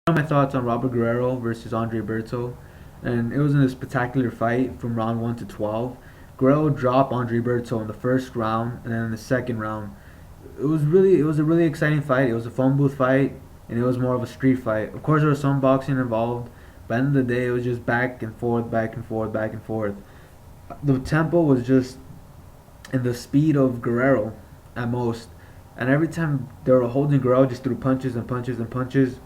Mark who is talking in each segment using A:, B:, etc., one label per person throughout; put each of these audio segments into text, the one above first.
A: My thoughts on Robert Guerrero versus Andre Berto, and it was in a spectacular fight from round 1 to 12. Guerrero dropped Andre Berto in the first round, and then in the second round, it was a really exciting fight. It was a phone booth fight, and it was more of a street fight. Of course, there was some boxing involved, but at the end of the day, it was just back and forth, back and forth, back and forth. The tempo was just in the speed of Guerrero at most, and every time they were holding Guerrero, just threw punches and punches and punches.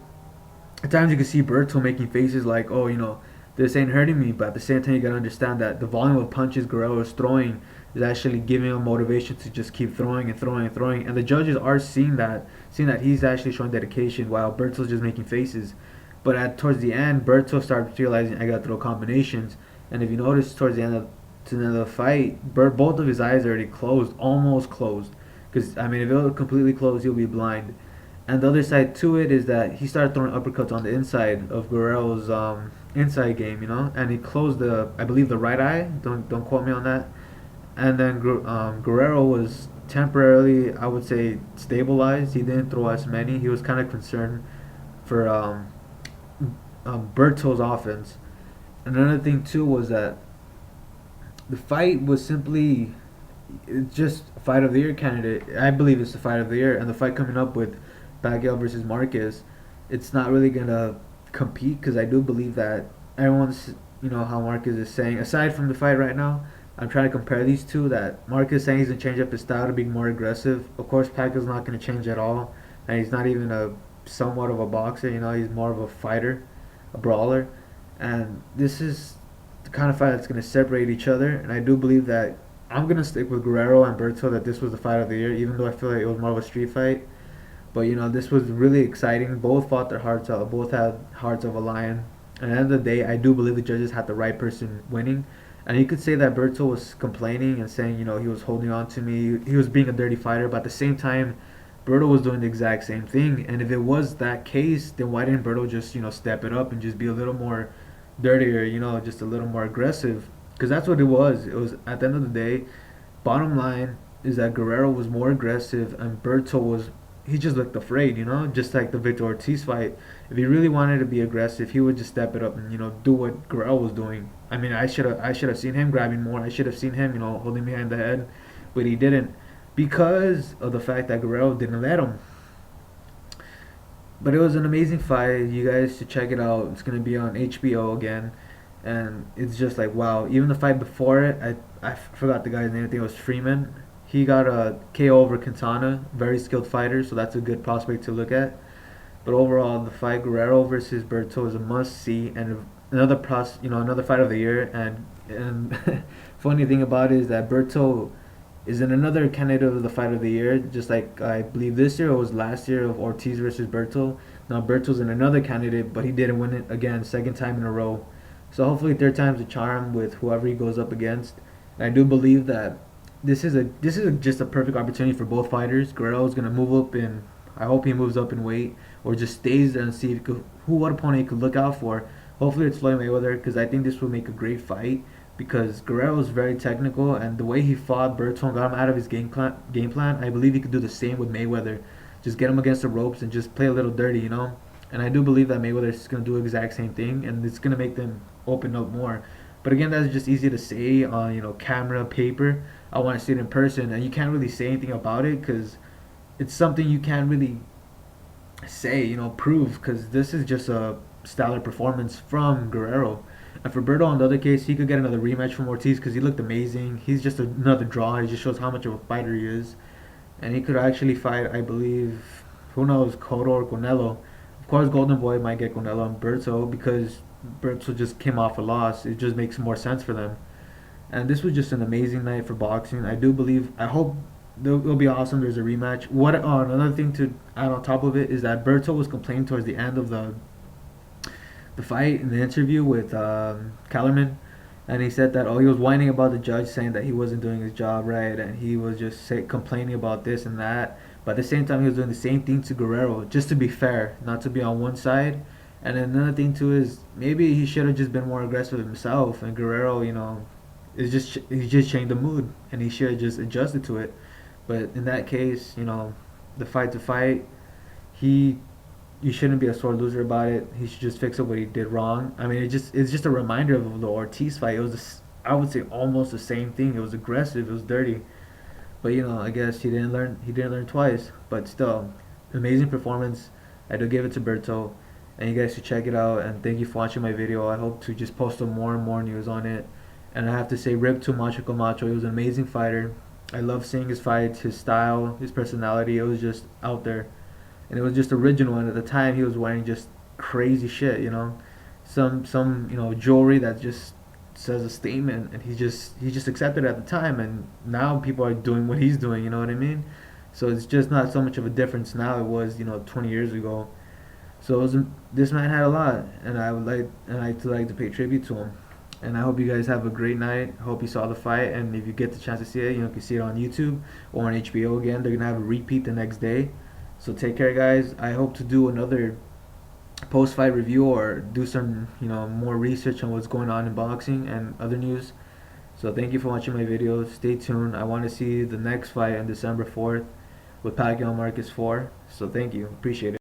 A: At times you can see Berto making faces like, oh, this ain't hurting me, but at the same time you gotta understand that the volume of punches Guerrero is throwing is actually giving him motivation to just keep throwing and throwing and throwing. And the judges are seeing that he's actually showing dedication while Berto's just making faces. But towards the end, Berto started realizing I gotta throw combinations. And if you notice towards the end of the fight, both of his eyes are already closed, almost closed. Because I mean, if it was completely closed, he'll be blind. And the other side to it is that he started throwing uppercuts on the inside of Guerrero's inside game, and he closed I believe the right eye. Don't quote me on that. And then Guerrero was temporarily, I would say, stabilized. He didn't throw as many. He was kind of concerned for Berto's offense. Another thing too was that the fight was simply just fight of the year candidate. I believe it's the fight of the year, and the fight coming up with Pacquiao versus Marquez, it's not really gonna compete because I do believe that everyone's, how Marquez is saying. Aside from the fight right now, I'm trying to compare these two. That Marquez saying he's gonna change up his style to be more aggressive. Of course, Pacquiao's not gonna change at all, and he's not even a somewhat of a boxer. He's more of a fighter, a brawler, and this is the kind of fight that's gonna separate each other. And I do believe that I'm gonna stick with Guerrero and Berto that this was the fight of the year, even though I feel like it was more of a street fight. But this was really exciting. Both fought their hearts out. Both had hearts of a lion. And at the end of the day, I do believe the judges had the right person winning. And you could say that Berto was complaining and saying, he was holding on to me. He was being a dirty fighter. But at the same time, Berto was doing the exact same thing. And if it was that case, then why didn't Berto just, step it up and just be a little more dirtier, just a little more aggressive? Because that's what it was. It was, at the end of the day, bottom line is that Guerrero was more aggressive and Berto was he just looked afraid, just like the Victor Ortiz fight. If he really wanted to be aggressive, he would just step it up and do what Guerrero was doing. I mean, I should have seen him grabbing more. I should have seen him, holding behind the head, but he didn't because of the fact that Guerrero didn't let him. But it was an amazing fight. You guys should check it out. It's gonna be on HBO again, and it's just like wow. Even the fight before it, I forgot the guy's name. I think it was Freeman. He got a KO over Quintana, very skilled fighter, so that's a good prospect to look at. But overall, the fight Guerrero versus Berto is a must see, and another fight of the year. And funny thing about it is that Berto is in another candidate of the fight of the year, just like I believe this year or was last year of Ortiz versus Berto. Now Berto's in another candidate, but he didn't win it again, second time in a row. So hopefully third time's a charm with whoever he goes up against. And I do believe that just a perfect opportunity for both fighters. Guerrero's gonna move up in. I hope he moves up in weight or just stays there and see what opponent he could look out for. Hopefully it's Floyd Mayweather because I think this will make a great fight because Guerrero is very technical and the way he fought Berto and got him out of his game plan. I believe he could do the same with Mayweather. Just get him against the ropes and just play a little dirty. And I do believe that Mayweather is gonna do the exact same thing and it's gonna make them open up more. But again, that's just easy to say on camera, paper. I want to see it in person, and you can't really say anything about it because it's something you can't really say, prove because this is just a stellar performance from Guerrero. And for Berto, in the other case, he could get another rematch from Ortiz because he looked amazing. He's just another draw. He just shows how much of a fighter he is, and he could actually fight, I believe, who knows, Cotto or Canelo. Of course, Golden Boy might get Canelo and Berto because Berto just came off a loss. It just makes more sense for them. And this was just an amazing night for boxing. I hope it'll be awesome. There's a rematch. Another thing to add on top of it is that Berto was complaining towards the end of the fight in the interview with Kellerman, and he said that he was whining about the judge saying that he wasn't doing his job right, and he was just complaining about this and that. But at the same time, he was doing the same thing to Guerrero, just to be fair, not to be on one side. And another thing too is maybe he should have just been more aggressive himself, and Guerrero, he just changed the mood, and he should have just adjusted to it. But in that case, the fight to fight, he you shouldn't be a sore loser about it. He should just fix up what he did wrong. I mean, it's just a reminder of the Ortiz fight. It was I would say almost the same thing. It was aggressive. It was dirty. But I guess he didn't learn. He didn't learn twice. But still, amazing performance. I do give it to Berto, and you guys should check it out. And thank you for watching my video. I hope to just post some more and more news on it. And I have to say, rip to Macho Camacho. He was an amazing fighter. I love seeing his fights, his style, his personality. It was just out there, and it was just original. And at the time, he was wearing just crazy shit. Some jewelry that just says a statement, and he just accepted it at the time, and now people are doing what he's doing. You know what I mean? So it's just not so much of a difference now. It was 20 years ago. So this man had a lot, and I like to pay tribute to him. And I hope you guys have a great night. I hope you saw the fight, and if you get the chance to see it, you can see it on YouTube or on HBO again. They're gonna have a repeat the next day. So take care, guys. I hope to do another post-fight review or do some more research on what's going on in boxing and other news. So thank you for watching my videos. Stay tuned. I want to see the next fight on December 4th with Pacquiao Marcus 4. So thank you. Appreciate it.